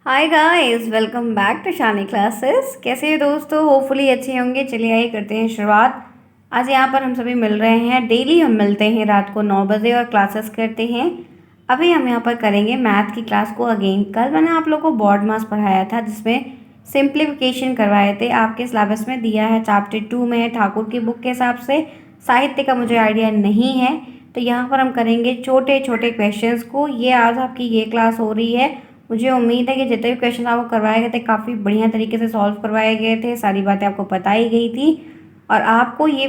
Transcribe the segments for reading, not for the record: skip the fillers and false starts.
Hi guys, welcome back to Shani classes. कैसे हैं दोस्तों? होपफुली अच्छे होंगे। चलिए आइए करते हैं शुरुआत। आज यहाँ पर हम सभी मिल रहे हैं। डेली हम मिलते हैं रात को 9 बजे और क्लासेस करते हैं। अभी हम यहाँ पर करेंगे मैथ की क्लास को अगेन। कल मैंने आप लोगों को बॉड मास पढ़ाया था जिसमें सिंप्लीफिकेशन करवाए थे। आपके सिलेबस में दिया है, चैप्टर 2 में है, ठाकुर की बुक के हिसाब से। साहित्य का मुझे आइडिया नहीं है, तो यहाँ पर हम करेंगे छोटे छोटे क्वेश्चंस को। ये आज आपकी ये क्लास हो रही है। मुझे उम्मीद है कि जितने भी क्वेश्चन आपको करवाए गए थे काफ़ी बढ़िया तरीके से सॉल्व करवाए गए थे। सारी बातें आपको बताई गई थी और आपको ये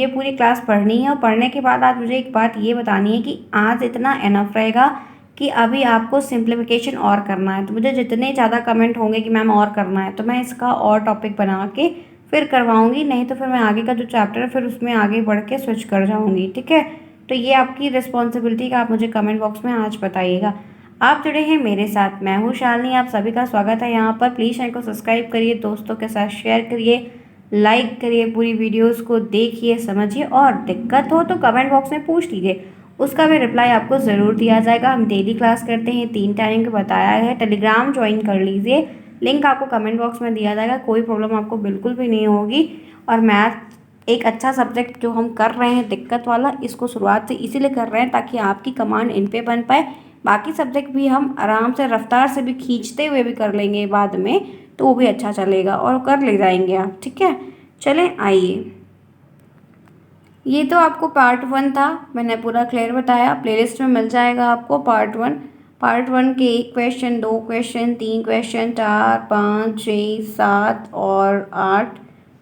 पूरी क्लास पढ़नी है। और पढ़ने के बाद आज मुझे एक बात ये बतानी है कि आज इतना इनफ रहेगा कि अभी आपको सिंप्लीफिकेशन और करना है। तो मुझे जितने ज़्यादा कमेंट होंगे कि मैम और करना है, तो मैं इसका और टॉपिक बना के फिर करवाऊँगी। नहीं तो फिर मैं आगे का जो चैप्टर है फिर उसमें आगे बढ़ के स्विच कर जाऊँगी। ठीक है, तो ये आपकी रिस्पॉन्सिबिलिटी का आप मुझे कमेंट बॉक्स में आज बताइएगा। आप जुड़े हैं मेरे साथ, मैं हूँ शालिनी। आप सभी का स्वागत है यहाँ पर। प्लीज़ चैनल को सब्सक्राइब करिए, दोस्तों के साथ शेयर करिए, लाइक करिए, पूरी वीडियोस को देखिए, समझिए और दिक्कत हो तो कमेंट बॉक्स में पूछ लीजिए, उसका भी रिप्लाई आपको ज़रूर दिया जाएगा। हम डेली क्लास करते हैं, 3 टाइम का बताया है। टेलीग्राम ज्वाइन कर लीजिए, लिंक आपको कमेंट बॉक्स में दिया जाएगा। कोई प्रॉब्लम आपको बिल्कुल भी नहीं होगी। और मैथ एक अच्छा सब्जेक्ट जो हम कर रहे हैं दिक्कत वाला, इसको शुरुआत से इसीलिए कर रहे हैं ताकि आपकी कमांड इन पे बन पाए। बाकी सब्जेक्ट भी हम आराम से रफ्तार से भी खींचते हुए भी कर लेंगे बाद में, तो वो भी अच्छा चलेगा और कर ले जाएंगे आप। ठीक है, चलें आइए। ये तो आपको पार्ट 1 था, मैंने पूरा क्लियर बताया। प्लेलिस्ट में मिल जाएगा आपको पार्ट वन के 1 क्वेश्चन, 2 क्वेश्चन, 3 क्वेश्चन, 4, 5, 6, 7 और 8,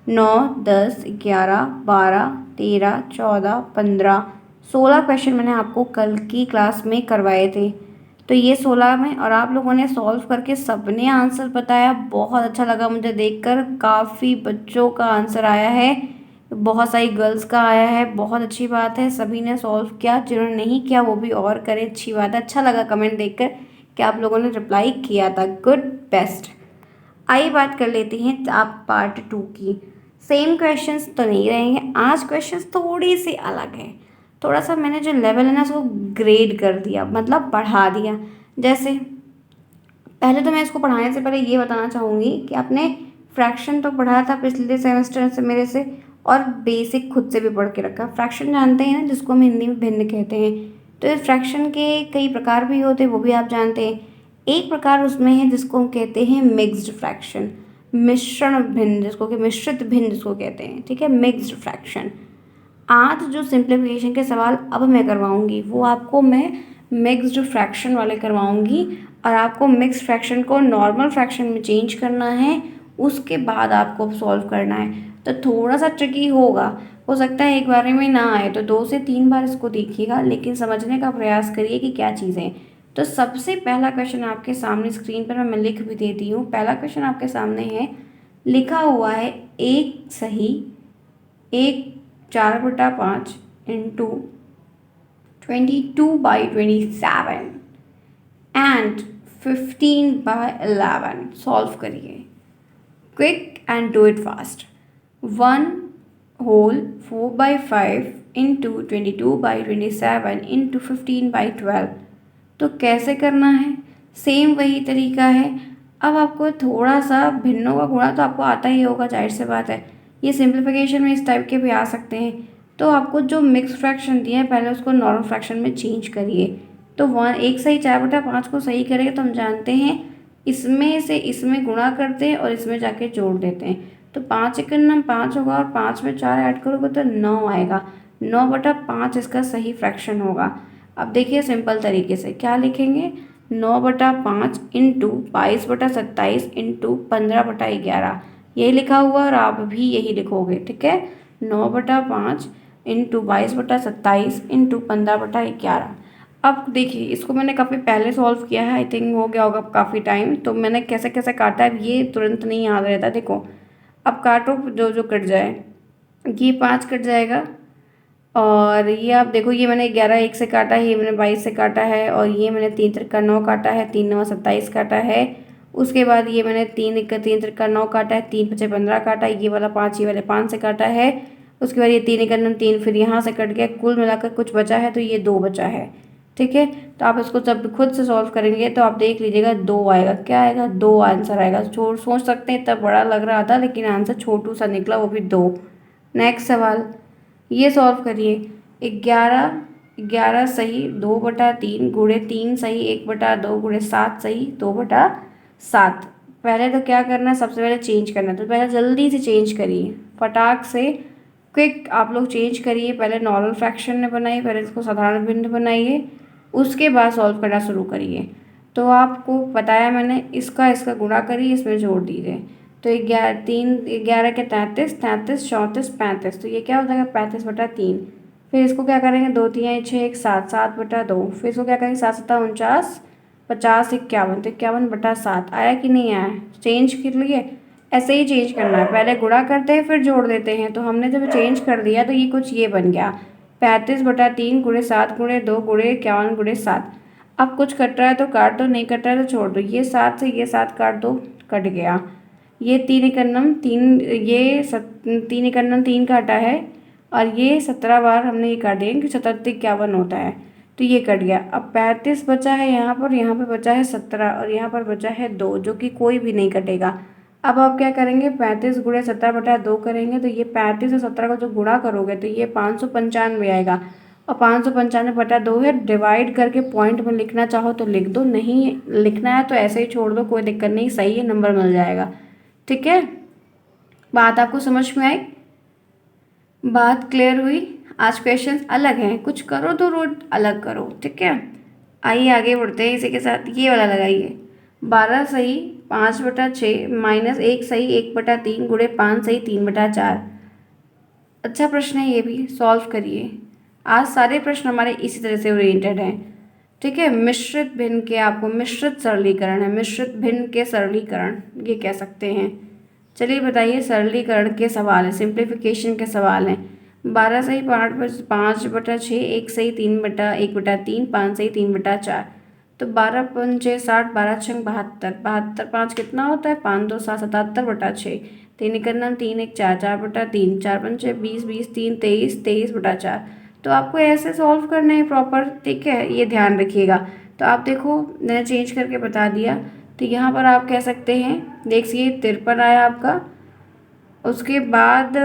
9, 10, 11, 12, 13, 14, 15, 16 क्वेश्चन मैंने आपको कल की क्लास में करवाए थे। तो ये 16 में, और आप लोगों ने सॉल्व करके सबने आंसर बताया। बहुत अच्छा लगा मुझे देखकर। काफ़ी बच्चों का आंसर आया है, बहुत सारी गर्ल्स का आया है। बहुत अच्छी बात है, सभी ने सॉल्व किया। जिन्होंने नहीं किया वो भी और करें, अच्छी बात है। अच्छा लगा कमेंट देखकर कि आप लोगों ने रिप्लाई किया था। Good, best. आइए बात कर लेते हैं आप पार्ट 2 की। सेम क्वेश्चंस तो नहीं रहेंगे आज, क्वेश्चंस थोड़ी सी अलग है। थोड़ा सा मैंने जो लेवल है ना उसको ग्रेड कर दिया, मतलब बढ़ा दिया। जैसे पहले तो मैं इसको पढ़ाने से पहले ये बताना चाहूँगी कि आपने फ्रैक्शन तो पढ़ा था पिछले सेमेस्टर से मेरे से, और बेसिक खुद से भी पढ़ के रखा। फ्रैक्शन जानते हैं ना, जिसको हम हिंदी में भिन्न कहते हैं। तो इस फ्रैक्शन के कई प्रकार भी होते हैं, वो भी आप जानते हैं। एक प्रकार उसमें है जिसको हम कहते हैं मिक्स्ड फ्रैक्शन, मिश्रण भिन्न, जिसको कि मिश्रित भिन्न जिसको कहते हैं। ठीक है, मिक्स्ड फ्रैक्शन। आज जो सिंप्लीफिकेशन के सवाल अब मैं करवाऊंगी वो आपको मैं मिक्स्ड फ्रैक्शन वाले करवाऊंगी। और आपको मिक्स्ड फ्रैक्शन को नॉर्मल फ्रैक्शन में चेंज करना है, उसके बाद आपको सॉल्व करना है। तो थोड़ा सा ट्रिकी होगा, हो सकता है एक बार में ना आए, तो 2 से 3 बार इसको देखिएगा, लेकिन समझने का प्रयास करिए कि क्या चीज़ें। तो सबसे पहला क्वेश्चन आपके सामने स्क्रीन पर मैं लिख भी देती हूँ। पहला क्वेश्चन आपके सामने है, लिखा हुआ है एक सही, एक 4/5 इंटू 22/27 एंड 15/11। सॉल्व करिए, quick and do it fast. 1 whole 4/5 into 22/27 into 15/12। तो कैसे करना है? सेम वही तरीका है। अब आपको थोड़ा सा भिन्नों का गुणा तो आपको आता ही होगा, जाहिर सी बात है। ये सिंप्लीफिकेशन में इस टाइप के भी आ सकते हैं। तो आपको जो मिक्स फ्रैक्शन दिया है पहले उसको नॉर्मल फ्रैक्शन में चेंज करिए। तो 1 सही 4/5 को सही करेंगे तो हम जानते हैं इसमें से इसमें गुणा करते हैं और इसमें जाके जोड़ देते हैं। तो 5 एकड़ नाम 5 होगा और 5 में 4 ऐड करोगे तो 9 आएगा। 9/5 इसका सही फ्रैक्शन होगा। अब देखिए सिंपल तरीके से क्या लिखेंगे, 9/5 इंटू 22/27 इंटू 15/11। यही लिखा हुआ और आप भी यही लिखोगे। ठीक है, 9/5 इंटू 22/27 इंटू 15/11। अब देखिए इसको मैंने काफ़ी पहले सॉल्व किया है, आई थिंक हो गया होगा काफ़ी टाइम। तो मैंने कैसे कैसे काटा है ये तुरंत नहीं याद रहता। देखो अब काटो, जो जो कट जाए। ये 5 कट जाएगा, और ये आप देखो, ये मैंने 11 1 से काटा है, ये मैंने 22 से काटा है, और ये मैंने 3 त्रिका 9 काटा है, 3 9 27 काटा है। उसके बाद ये मैंने 3 त्रिका 9 काटा है, 3 5 15 काटा है। ये वाला 5 ये वाले 5 से काटा है। उसके बाद ये 3 1 3, फिर यहाँ से कट गया। कुल मिलाकर कुछ बचा है, तो ये 2 बचा है। ठीक है, तो आप इसको जब खुद से सॉल्व करेंगे तो आप देख लीजिएगा 2 आएगा। क्या आएगा? 2 आंसर आएगा। सोच सकते हैं इतना बड़ा लग रहा था लेकिन आंसर छोटू सा निकला, वो भी 2। नेक्स्ट सवाल ये सॉल्व करिए। 11 11 सही 2/3 गुणे 3 सही 1/2 गुणे 7 सही 2/7। पहले तो क्या करना है, सबसे पहले चेंज करना है, तो पहले जल्दी से चेंज करिए, फटाक से क्विक आप लोग चेंज करिए। पहले नॉर्मल फ्रैक्शन में बनाइए, पहले इसको साधारण भिन्न बनाइए, उसके बाद सॉल्व करना शुरू करिए। तो आपको बताया मैंने, इसका इसका गुणा करिए, इसमें जोड़ दीजिए। तो 11 के 33, 34 34 35, तो ये क्या हो जाएगा 35/3। फिर इसको क्या करेंगे, 2 3 6 1 7 7/2। फिर इसको क्या करेंगे 7 7 49 50 51, तो 51/7 आया कि नहीं आया? चेंज कर लिए, ऐसे ही चेंज करना है, पहले गुणा करते हैं फिर जोड़ देते हैं। तो हमने जब चेंज कर दिया तो ये कुछ ये बन गया 35/3 गुणे 7 गुणे 2 गुणे 51 गुणे 7। अब कुछ कट रहा है तो काट दो, नहीं कट रहा है तो छोड़ दो। ये 7 से ये 7 काट दो, कट गया। ये 3 एकन्नम 3, ये 3 एकन्नम 3 काटा है, और ये 17 बार हमने ये काट दिया, क्योंकि 77 51 होता है, तो ये कट गया। अब 35 बचा है यहाँ पे बचा है 17, और यहाँ पर बचा है 2, जो कि कोई भी नहीं कटेगा। अब आप क्या करेंगे, 35 गुणे 17/2 करेंगे, तो ये 35 और 17 को जो गुणा करोगे तो ये 595 आएगा, और 595/2 है। डिवाइड करके पॉइंट में लिखना चाहो तो लिख दो, नहीं लिखना है तो ऐसे ही छोड़ दो, कोई दिक्कत नहीं, सही है, नंबर मिल जाएगा। ठीक है, बात आपको समझ में आई? बात क्लियर हुई? आज क्वेश्चंस अलग हैं, कुछ करो तो रोज अलग करो। ठीक है, आइए आगे बढ़ते हैं। इसी के साथ ये वाला लगाइए, 12 सही 5/6 माइनस 1 सही 1/3 गुणे 5 सही 3/4। अच्छा प्रश्न है, ये भी सॉल्व करिए। आज सारे प्रश्न हमारे इसी तरह से ओरिएंटेड हैं। ठीक है, मिश्रित भिन्न के आपको मिश्रित सरलीकरण है, मिश्रित भिन्न के सरलीकरण ये कह सकते हैं। चलिए बताइए, सरलीकरण के सवाल हैं, सिंप्लीफिकेशन के सवाल हैं। 12 सही 5/6 1 सही 3/1/3 5 सही 3/4। तो 12 पंचे 60 12 छंग 72 72 5 कितना होता है 5 2 7 77/6। 3 एकन्नम 3 1 4 4/3 4 पंचे 20 20 3 23 23/4। तो आपको ऐसे सॉल्व करने हैं प्रॉपर। ठीक है, ये ध्यान रखिएगा। तो आप देखो, मैंने चेंज करके बता दिया। तो यहाँ पर आप कह सकते हैं, देखिए 53 आया आपका। उसके बाद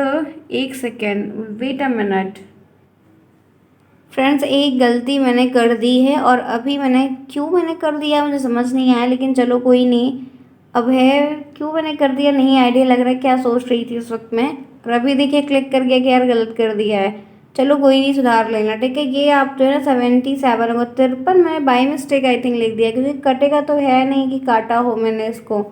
1 second, wait a minute friends, एक गलती मैंने कर दी है, और अभी मैंने कर दिया मुझे समझ नहीं आया, लेकिन चलो कोई नहीं। अब है क्यों मैंने कर दिया नहीं आइडिया लग रहा है क्या सोच रही थी उस वक्त मैं, और अभी देखिए क्लिक कर गया कि यार गलत कर दिया है। चलो कोई नहीं, सुधार लेना। ठीक है, ये आप जो है ना 77 होगा, 53 मैंने बाई मिस्टेक आई थिंक लिख दिया, क्योंकि कटेगा तो है नहीं कि काटा हो मैंने इसको।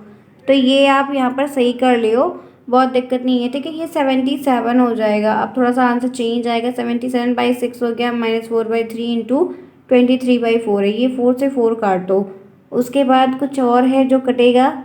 तो ये आप यहाँ पर सही कर लियो, बहुत दिक्कत नहीं है। ठीक है, ये 77 हो जाएगा। अब थोड़ा सा आंसर चेंज आएगा, 77/6 हो गया, -4/3 इंटू 23/4 है। ये 4 से 4 काट दो। उसके बाद कुछ और है जो कटेगा,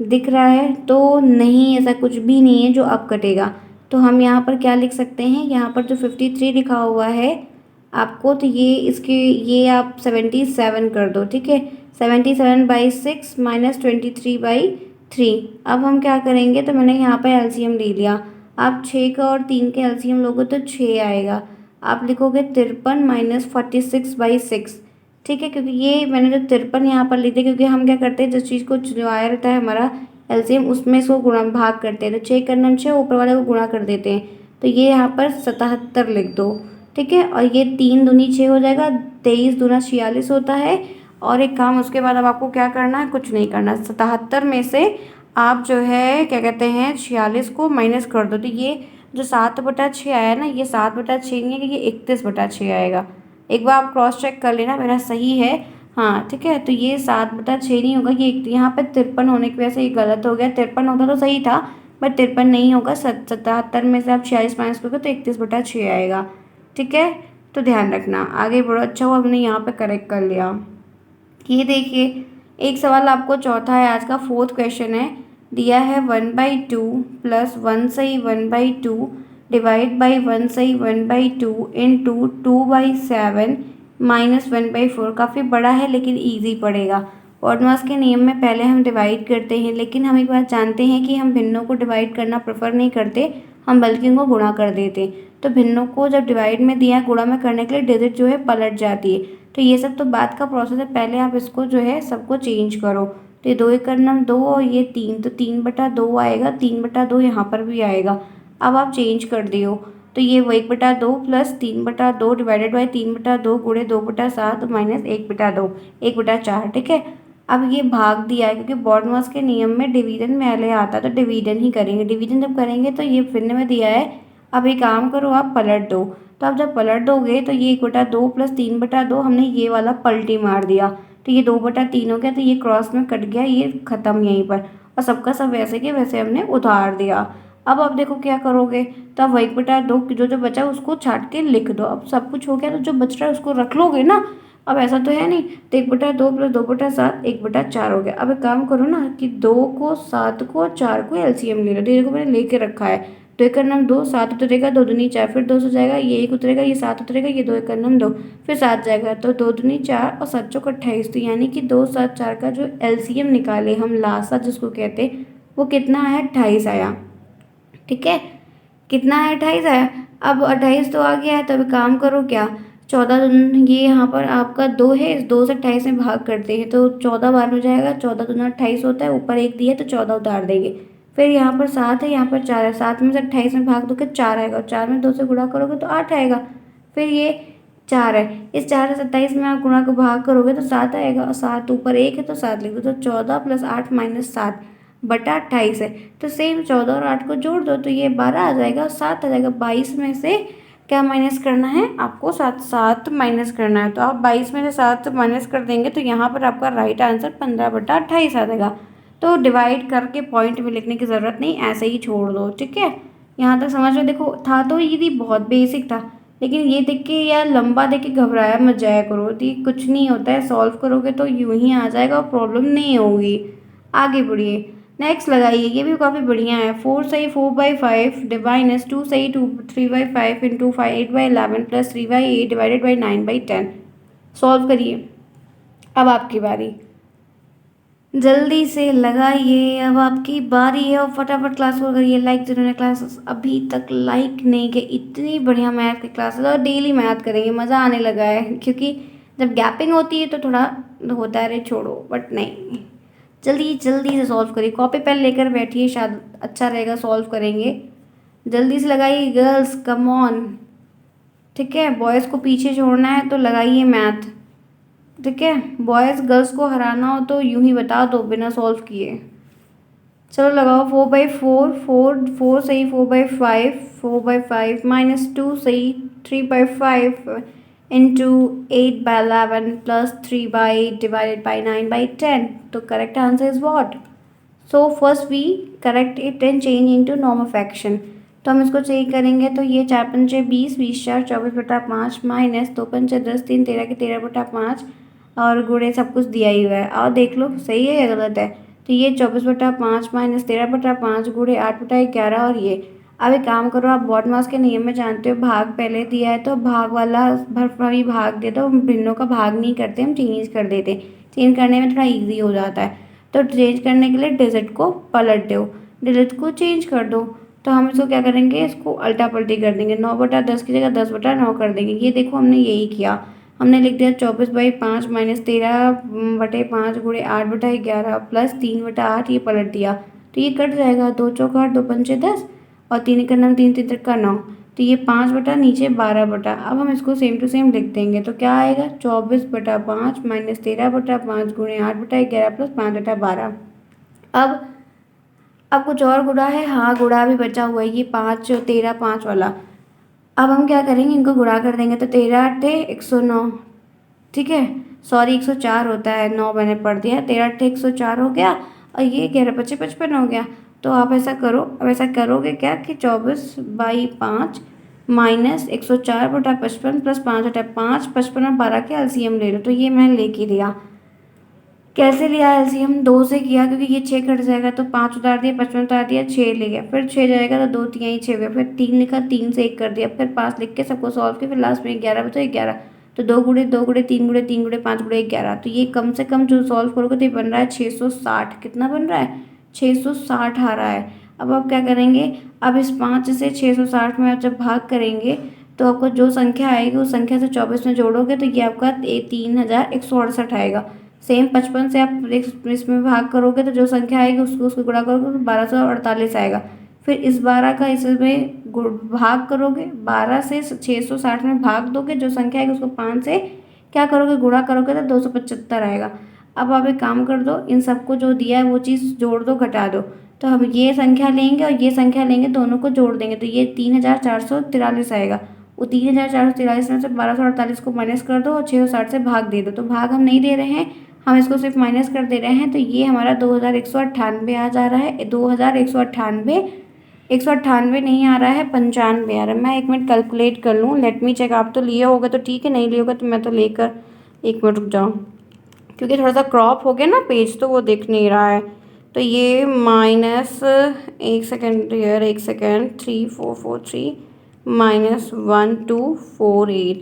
दिख रहा है तो नहीं, ऐसा कुछ भी नहीं है जो अब कटेगा। तो हम यहाँ पर क्या लिख सकते हैं, यहाँ पर जो 53 लिखा हुआ है आपको, तो ये इसके ये आप 77 कर दो। ठीक है, 77/6 -23/3। अब हम क्या करेंगे, तो मैंने यहाँ पर एलसीएम ले लिया। आप 6 का और 3 के एलसीएम लोगे तो 6 आएगा। आप लिखोगे 53 - 46/6। ठीक है, क्योंकि ये मैंने जो 53 यहाँ पर लिख दिया, क्योंकि हम क्या करते हैं, जिस चीज़ को जो आया रहता है हमारा एलसीएम, उसमें इसको गुणा भाग करते हैं। तो 6 करना 6 ऊपर वाले को गुणा कर देते हैं, तो ये यहाँ पर 77 लिख दो। ठीक है, और ये 3 दूनी 6 हो जाएगा, 23 दूना 46 होता है। और एक काम उसके बाद अब आपको क्या करना है, कुछ नहीं करना। 77 में से आप जो है क्या कहते हैं 46 को माइनस कर दो, तो ये जो 7/6 आया ना, ये 7/6 नहीं है, ये 31/6 आएगा। एक बार आप क्रॉस चेक कर लेना मेरा सही है। हाँ ठीक है, तो ये 7/6 नहीं होगा, ये यहाँ पे 53 होने की वजह से ये गलत हो गया। 53 होता तो सही था, बट 53 नहीं होगा। 77 में से आप 46 माइनस करोगे तो 31/6 आएगा। ठीक है, तो ध्यान रखना, आगे बढ़ो। अच्छा हुआ हमने यहाँ पे करेक्ट कर लिया। ये देखिए, एक सवाल आपको चौथा है आज का, 4th क्वेश्चन है। दिया है 1/2 प्लस 1 सही 1/2 डिवाइड बाई 1 सही 1/2 इंटू 2/7 माइनस 1/4। काफ़ी बड़ा है लेकिन ईजी पड़ेगा। पॉडमास के नियम में पहले हम डिवाइड करते हैं, लेकिन हम एक बात जानते हैं कि हम भिन्नों को डिवाइड करना प्रेफर नहीं करते, हम बल्कि उनको गुणा कर देते। तो भिन्नों को जब डिवाइड में दिया गुणा में करने के लिए डिजिट जो है पलट जाती है। तो ये सब तो बाद का प्रोसेस है, पहले आप इसको जो है सबको चेंज करो। तो ये 2 और ये 3, तो 3/2 आएगा, 3/2 यहाँ पर भी आएगा। अब आप चेंज कर दियो, तो ये 1/2 प्लस 3/2 डिवाइडेड बाई 3/2 गुणे 2/7 माइनस 1/2, 1/4, ठीक है। अब ये भाग दिया है क्योंकि बॉडमास के नियम में डिवीजन में पहले आता है, तो डिवीजन ही करेंगे। डिवीजन जब करेंगे तो ये फिर में दिया है। अब एक काम करो, आप पलट दो। तो आप जब पलट दोगे तो ये 1/2 प्लस 3/2 हमने ये वाला पलटी मार दिया, तो ये 2/3 हो गया, तो ये क्रॉस में कट गया, ये खत्म यहीं पर। और सबका सब वैसे के वैसे हमने उतार दिया। अब आप देखो क्या करोगे, तो अब 1/2 जो जो बचा उसको छाट के लिख दो। अब सब कुछ हो गया, तो जो बच रहा है उसको रख लोगे ना। अब ऐसा तो है नहीं, तो 1/2 प्लस 2/7 1/4 हो गया। अब एक काम करो ना कि 2 को 7 को और 4 को एलसीएम ले लो। देखो मैंने लेके रखा है, 2 7 उतरेगा, 2 दूनी 4, फिर 2 से जाएगा, ये 1 उतरेगा, ये 7 उतरेगा, ये 2 फिर 7 जाएगा, तो 2 दूनी 4 और 7 चौक 28। तो यानी कि 2 7 4 का जो एलसीएम निकाले हम लासा जिसको कहते, वो कितना आया, 28 आया, ठीक है। कितना है, 28 आया। अब 28 तो आ गया है, तो अभी काम करो क्या, 14 ये यहाँ पर आपका 2 है, इस 2 से 28 में भाग करते हैं तो 14 बार हो जाएगा, 14 दूना 28 होता है, ऊपर 1 दिया तो 14 उतार देंगे। फिर यहाँ पर 7 है, यहाँ पर 4 है, 7 में से 28 में भाग दोगे 4 आएगा, और 4 में 2 से गुणा करोगे तो 8 आएगा। फिर ये 4 है, इस 4 से 27 में आप गुणा को भाग करोगे तो 7 आएगा, और 7 ऊपर 1 है तो 7 लिख दो, तो 14 प्लस 8 माइनस 7 बटा 28 है। तो सेम 14 और 8 को जोड़ दो तो ये 12 आ जाएगा, और 7 आ जाएगा। 22 में से क्या माइनस करना है आपको, 7 माइनस करना है। तो आप 22 में से 7 माइनस कर देंगे तो यहाँ पर आपका राइट आंसर 15/28 आ जाएगा। तो डिवाइड करके पॉइंट में लिखने की ज़रूरत नहीं, ऐसे ही छोड़ दो, ठीक है। यहाँ तक समझ में, देखो था तो ये भी बहुत बेसिक था, लेकिन ये देख के या लंबा देख के घबराया मत जाया करो। तो ये कुछ नहीं होता है, सॉल्व करोगे तो यूं ही आ जाएगा और प्रॉब्लम नहीं होगी। आगे बढ़िए, नेक्स्ट लगाइए, ये भी काफ़ी बढ़िया है। 4 सही 4/5 माइनस 2 सही 3/5 into 8/11 plus 3/8 divided by 9/10। Solve करिए, अब आपकी बारी, जल्दी से लगाइए, अब आपकी बारी है। और फटाफट क्लास को करिए लाइक, जिन्होंने क्लासेस अभी तक लाइक नहीं किए। इतनी बढ़िया मैथ की क्लासेस, और डेली मैथ करेंगे, मज़ा आने लगा है, क्योंकि जब गैपिंग होती है तो थोड़ा होता है, अरे छोड़ो, बट नहीं, जल्दी जल्दी से सॉल्व करिए। कॉपी पेन लेकर बैठिए, शायद अच्छा रहेगा, सॉल्व करेंगे। जल्दी से लगाइए गर्ल्स, कम ऑन, ठीक है। बॉयज़ को पीछे छोड़ना है तो लगाइए मैथ, ठीक है। बॉयज़ गर्ल्स को हराना हो तो यूं ही बता दो बिना सॉल्व किए। चलो लगाओ, 4/4 4 सही 4/5 माइनस 2 सही 3/5 इंटू 8/11 प्लस 3/8 डिवाइडेड बाई 9/10। तो correct answer is what, so first we correct it and change into norm of action. तो हम इसको चेंज करेंगे, तो ये 4×5 20 20×4 24/5 माइनस 2×5 10 3 13 के 13/5 और गुणे सब कुछ दिया ही हुआ है। और देख लो सही है या गलत है। तो ये 24/5 माइनस 13/5 गुणे 8/11 और ये। अब एक काम करो, आप बॉडमास के नियम में जानते हो, भाग पहले दिया है तो भाग वाला भरपाई भाग दे दो। हम भिन्नों का भाग नहीं करते, हम चेंज कर देते, चेंज करने में थोड़ा ईजी हो जाता है। तो चेंज करने के लिए डिजिट को पलट दो, डिजिट को चेंज कर दो। तो हम इसको क्या करेंगे, इसको उल्टा पलटी कर देंगे, 9/10 की जगह 10/9 कर देंगे। ये देखो हमने यही किया, हमने लिख दिया 24/5 माइनस 13/5 गुणे 8/11 प्लस 3/8, ये पलट दिया। तो ये कट जाएगा, 2 चौक 8 2 पंचे 10 और 3 का 9 3 3 का 9। तो ये 5 नीचे 12। अब हम इसको सेम टू सेम लिख देंगे, तो क्या आएगा 24/5 माइनस 13/5 गुणे 8/11 प्लस 5/12। अब कुछ और गुणा है, हाँ गुणा भी बचा हुआ है, ये 5 13 5 वाला। अब हम क्या करेंगे, इनको गुणा कर देंगे, तो 13×8 109, ठीक है। सॉरी 104 होता है, 9 मैंने पढ़ दिया, 13×8 104 हो गया, और ये 11×5 55 हो गया। तो आप ऐसा करो, अब ऐसा करोगे क्या कि 24/5 माइनस 104/55 प्लस 5/5 55 और 12 के एलसीएम ले लो। तो ये मैंने लेके दिया, कैसे लिया एलसीएम, 2 से किया, क्योंकि ये 6 कट जाएगा तो 5 उतार दिया, 55 उतार दिया, 6 ले गया, फिर 6 जाएगा तो 2 3 6 गया, फिर 3 लिखा, 3 से 1 कर दिया, फिर 5 लिख के सबको सॉल्व किया, फिर लास्ट में 11 बचा, 11। तो 2 गुणे 2 गुणे 3 गुणे 3 गुणे 5 गुणे 11। तो ये कम से कम जो सॉल्व करोगे तो ये बन रहा है 660। कितना बन रहा है, 660 आ रहा है। अब आप क्या करेंगे, अब इस 5 से 660 में आप जब भाग करेंगे तो आपको जो संख्या आएगी उस संख्या से 24 में जोड़ोगे तो ये आपका 3168 आएगा। सेम 55 से आप इसमें भाग करोगे तो जो संख्या आएगी उसको उसको गुणा करोगे तो 1248 आएगा। फिर इस 12 का इसमें भाग करोगे, 12 से 660 में भाग दोगे, जो संख्या आएगी उसको 5 से क्या करोगे गुणा करोगे तो 275 आएगा। अब आप एक काम कर दो, इन सबको जो दिया है वो चीज़ जोड़ दो घटा दो। तो हम ये संख्या लेंगे और ये संख्या लेंगे, दोनों को जोड़ देंगे तो ये 3443 आएगा। वो 3443 में से 1248 को माइनस कर दो और 660 से भाग दे दो। तो भाग हम नहीं दे रहे हैं, हम इसको सिर्फ माइनस कर दे रहे हैं। तो ये हमारा 2198 आ जा रहा है। 2198, 198 नहीं आ रहा है, 95 आ रहा है। मैं 1 मिनट कैलकुलेट कर लूँ, लेट मी चेक। आप तो लिए होगे तो ठीक है, नहीं लिए होगे तो मैं तो लेकर 1 मिनट रुक जाऊँ, क्योंकि थोड़ा सा क्रॉप हो गया ना पेज तो वो दिख नहीं रहा है। तो ये माइनस 1 सेकेंड यार, 1 सेकेंड, 3443 माइनस 1248,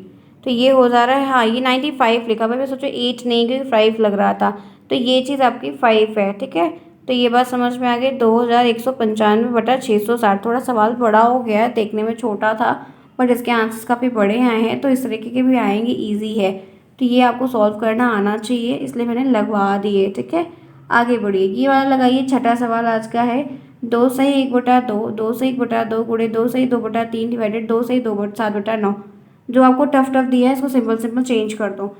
तो ये हो जा रहा है। हाँ ये 95 लिखा हुआ है, मैं सोचा 8 नहीं क्योंकि 5 लग रहा था। तो ये चीज़ आपकी 5 है, ठीक है। तो ये बात समझ में आ गई। 2195/660। थोड़ा सवाल बड़ा हो गया है, देखने में छोटा था बट इसके आंसर्स काफ़ी बड़े आए हैं, तो इस तरीके के भी आएंगे, ईजी है। तो ये आपको सॉल्व करना आना चाहिए, इसलिए मैंने लगवा दिए, ठीक है। आगे बढ़िए, ये वाला लगाइए। छठा सवाल आज का है, 2 सही 1/2, 2 सही 1/2 गुणे 2 सही 2/3 डिवाइडेड 2 सही 2/7/9। जो आपको टफ टफ दिया है इसको सिंपल सिंपल चेंज कर दो।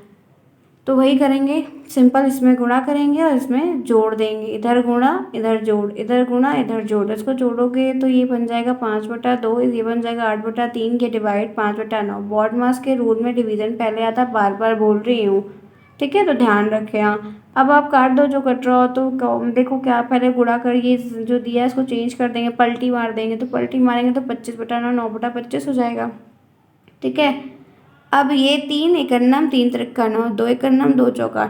तो वही करेंगे, सिंपल इसमें गुणा करेंगे और इसमें जोड़ देंगे। इधर गुणा इधर जोड़, इधर गुणा इधर जोड़, इसको जोड़ोगे तो ये बन जाएगा 5/2, ये बन जाएगा 8/3, ये डिवाइड 5/9। बॉड मास के रूल में डिवीजन पहले आता, बार बार बोल रही हूँ, ठीक है, तो ध्यान रखें। हाँ अब आप काट दो जो कट रहा हो। तो देखो क्या, पहले गुणा करिए, जो दिया है इसको चेंज कर देंगे, पलटी मार देंगे। तो पलटी मारेंगे तो 25/9 9/25 हो जाएगा, ठीक है। अब ये 3 एकन्नम 3 त्रिक्का 9, 2 एकन्नम 2 चौका।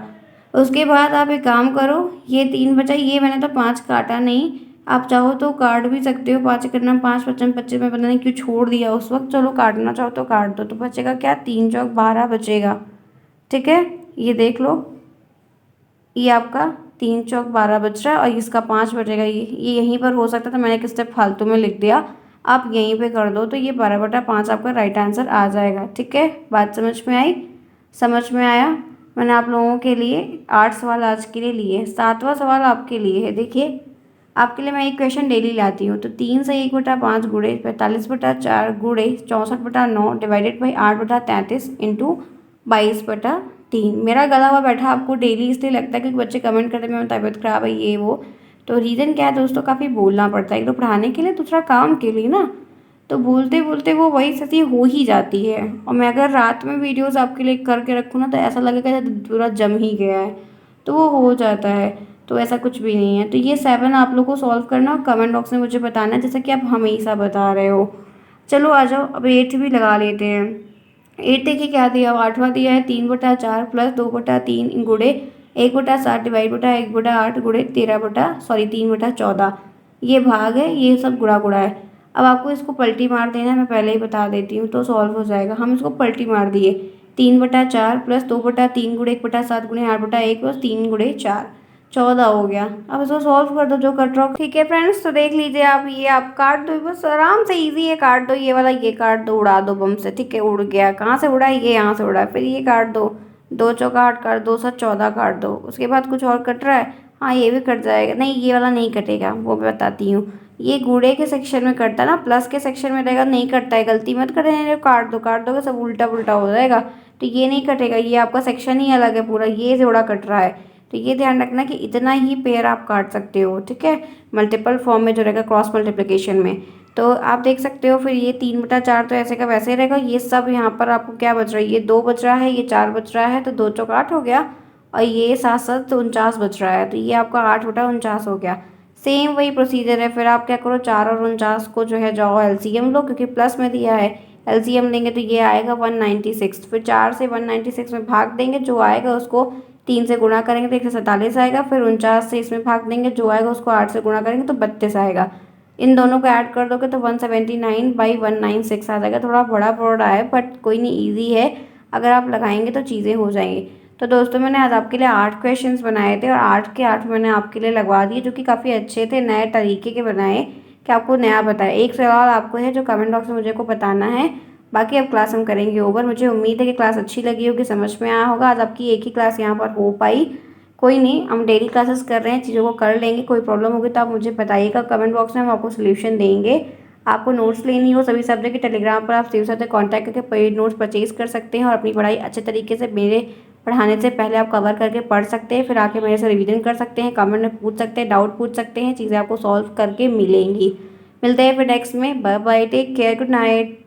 उसके बाद आप एक काम करो, ये 3 बचा, ये मैंने तो 5 काटा नहीं, आप चाहो तो काट भी सकते हो। 5 एकन्नम 5 पचम 25 में पता नहीं क्यों छोड़ दिया उस वक्त, चलो काटना चाहो तो काट दो। तो बचेगा क्या, 3 चौक 12 बचेगा, ठीक है। ये देख लो, ये आपका 3 चौक 12 बच रहा है और इसका 5 बचेगा। ये यहीं पर हो सकता था, मैंने किस स्टेप फालतू में लिख दिया, आप यहीं पे कर दो। तो ये 12/5 आपका राइट आंसर आ जाएगा, ठीक है। बात समझ में आई, समझ में आया। मैंने आप लोगों के लिए 8 सवाल आज के लिए लिए, 7वां सवाल आपके लिए है। देखिए आपके लिए मैं एक क्वेश्चन डेली लाती हूँ। तो 3 से 1/5 गुणे 45/4 गुणे 64/9 डिवाइडेड बाई 8/33 इंटू 22/3। मेरा गला हुआ बैठा आपको डेली इसलिए लगता है क्योंकि बच्चे कमेंट करते हैं मेरी तबीयत खराब है ये वो। तो रीज़न क्या है दोस्तों, काफ़ी बोलना पड़ता है, एक तो पढ़ाने के लिए, दूसरा काम के लिए ना। तो बोलते बोलते वो वही स्थिति हो ही जाती है। और मैं अगर रात में वीडियोस आपके लिए करके रखूँ ना तो ऐसा लगेगा जैसे पूरा जम ही गया है, तो वो हो जाता है। तो ऐसा कुछ भी नहीं है। तो ये 7 आप लोग को सॉल्व करना और कमेंट बॉक्स में मुझे बताना, जैसे कि आप हमेशा बता रहे हो। चलो आ जाओ, अब 8 भी लगा लेते हैं। 8 देखिए क्या दिया, 8वां दिया है 3/4 प्लस 2/3 गुणे 1/7 डिवाइड 1/8 गुणे 3/14। ये भाग है, ये सब गुणा गुणा है। अब आपको इसको पलटी मार देना है, मैं पहले ही बता देती हूँ तो सॉल्व हो जाएगा। हम इसको पलटी मार दिए, 3/4 प्लस 2/3 गुणे 1/7 गुणे 8/1 प्लस 3 गुणे 4, 14 हो गया। अब इसको सॉल्व कर दो जो कट रहा हो, ठीक है फ्रेंड्स। तो देख लीजिए आप, ये आप काट दो, बस आराम से इजी है, काट दो ये वाला, ये काट दो, उड़ा दो बम से, ठीक है। उड़ गया, कहाँ से उड़ा, ये यहाँ से उड़ा। फिर ये काट दो, 2 चौका 8 काट दो, 14 काट दो। उसके बाद कुछ और कट रहा है, हाँ ये भी कट जाएगा, नहीं ये वाला नहीं कटेगा, वो मैं बताती हूँ। ये गुणे के सेक्शन में कटता है ना, प्लस के सेक्शन में रहेगा नहीं कटता है, गलती मत करना, काट दोगे सब उल्टा पुल्टा हो जाएगा। तो ये नहीं कटेगा, ये आपका सेक्शन ही अलग है पूरा, ये जोड़ा कट रहा है। तो ये ध्यान रखना कि इतना ही पेयर आप काट सकते हो, ठीक है, मल्टीपल फॉर्म में जो रहेगा क्रॉस मल्टीप्लिकेशन में। तो आप देख सकते हो, फिर ये 3/4 तो ऐसे का वैसे ही रहेगा। ये सब यहाँ पर आपको क्या बच रहा है, ये 2 बच रहा है, ये 4 बच रहा है, तो 2 चौक 8 हो गया, और ये 7 7 49 बच रहा है, तो ये आपका 8/49 हो गया। सेम वही प्रोसीजर है, फिर आप क्या करो, 4 और 49 को जो है जाओ एलसीएम लो, क्योंकि प्लस में दिया है, एलसीएम लेंगे तो ये आएगा 196। फिर 4 से 196 में भाग देंगे, जो आएगा उसको 3 से गुणा करेंगे तो 147 आएगा। फिर 49 से इसमें भाग देंगे, जो आएगा उसको 8 से गुणा करेंगे तो 32 आएगा। इन दोनों को ऐड कर दोगे तो 179/196 आ जाएगा। थोड़ा बड़ा पड़ रहा है बट कोई नहीं, ईजी है, अगर आप लगाएंगे तो चीज़ें हो जाएंगी। तो दोस्तों मैंने आज आपके लिए 8 क्वेश्चंस बनाए थे और 8 के 8 मैंने आपके लिए लगवा दिए, जो कि काफ़ी अच्छे थे, नए तरीके के बनाए कि आपको नया बताया। एक सवाल आपको है जो कमेंट बॉक्स में मुझे को बताना है, बाकी अब क्लास हम करेंगे ओवर। मुझे उम्मीद है कि क्लास अच्छी लगी होगी, समझ में आया होगा। आज आपकी एक ही क्लास यहाँ पर हो पाई, कोई नहीं, हम डेली क्लासेस कर रहे हैं, चीज़ों को कर लेंगे। कोई प्रॉब्लम होगी तो आप मुझे बताइएगा कमेंट बॉक्स में, हम आपको सोल्यूशन देंगे। आपको नोट्स लेनी हो सभी सब्जेक्ट के, टेलीग्राम पर आप शिव सर से कॉन्टैक्ट करके पेड नोट्स परचेज कर सकते हैं और अपनी पढ़ाई अच्छे तरीके से मेरे पढ़ाने से पहले आप कवर करके पढ़ सकते हैं। फिर आके मेरे से रिवीजन कर सकते हैं, कमेंट में पूछ सकते हैं, डाउट पूछ सकते हैं, चीज़ें आपको सॉल्व करके मिलेंगी। मिलते हैं फिर नेक्स्ट में। Bye bye, take care, good night.